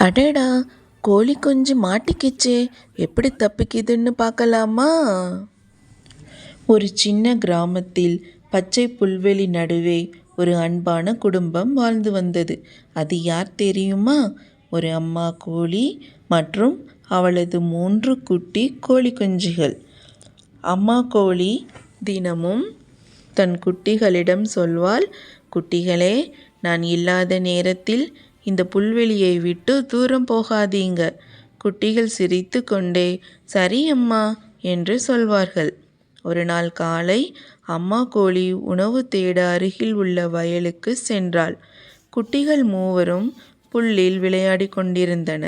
அடடா, கோழி குஞ்சு மாட்டிக்கிச்சே, எப்படி தப்பிக்குதுன்னு பார்க்கலாமா? ஒரு சின்ன கிராமத்தில் பச்சை புல்வெளி நடுவே ஒரு அன்பான குடும்பம் வாழ்ந்து வந்தது. அது யார் தெரியுமா? ஒரு அம்மா கோழி மற்றும் அவளது 3 குட்டி கோழி குஞ்சுகள். அம்மா கோழி தினமும் தன் குட்டிகளிடம் சொல்வாள், குட்டிகளே, நான் இல்லாத நேரத்தில் இந்த புல்வெளியை விட்டு தூரம் போகாதீங்க. குட்டிகள் சிரித்து கொண்டே சரி அம்மா என்று சொல்வார்கள். ஒரு நாள் காலை அம்மா கோழி உணவு தேட அருகில் உள்ள வயலுக்கு சென்றாள். குட்டிகள் மூவரும் புல்லில் விளையாடி கொண்டிருந்தன.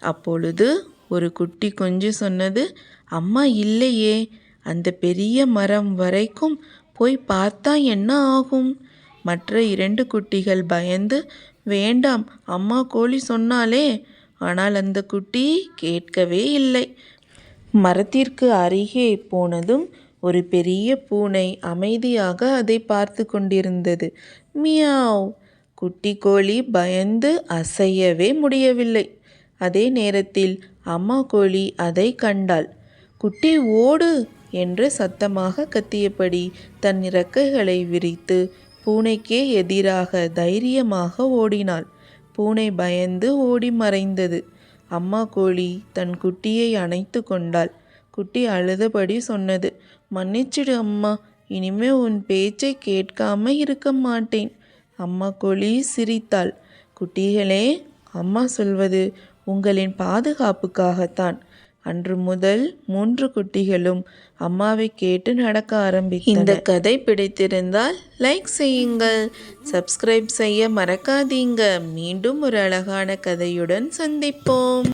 அப்பொழுது ஒரு குட்டி குஞ்சு சொன்னது, அம்மா இல்லையே, அந்த பெரிய மரம் வரைக்கும் போய் பார்த்தா என்ன ஆகும்? மற்ற 2 குட்டிகள் பயந்து, வேண்டாம், அம்மா கோழி சொன்னாலே. ஆனால் அந்த குட்டி கேட்கவே இல்லை. மரத்திற்கு அருகே போனதும் ஒரு பெரிய பூனை அமைதியாக அதை பார்த்து கொண்டிருந்தது. மியாவ்! குட்டி கோழி பயந்து அசையவே முடியவில்லை. அதே நேரத்தில் அம்மா கோழி அதை கண்டாள். குட்டி ஓடு என்று சத்தமாக கத்தியபடி தன் இறக்கைகளை விரித்து பூனைக்கே எதிராக தைரியமாக ஓடினாள். பூனை பயந்து ஓடி மறைந்தது. அம்மா கோழி தன் குட்டியை அணைத்து கொண்டாள். குட்டி அழுதபடி சொன்னது, மன்னிச்சிடு அம்மா, இனிமே உன் பேச்சை கேட்காம இருக்க மாட்டேன். அம்மா கோழி சிரித்தாள். குட்டிகளே, அம்மா சொல்வது உங்களின் பாதுகாப்புக்காகத்தான். அன்று முதல் 3 குட்டிகளும் அம்மாவை கேட்டு நடக்க ஆரம்பித்தன. இந்த கதை பிடித்திருந்தால் லைக் செய்யுங்கள், சப்ஸ்கிரைப் செய்ய மறக்காதீங்க. மீண்டும் ஒரு அழகான கதையுடன் சந்திப்போம்.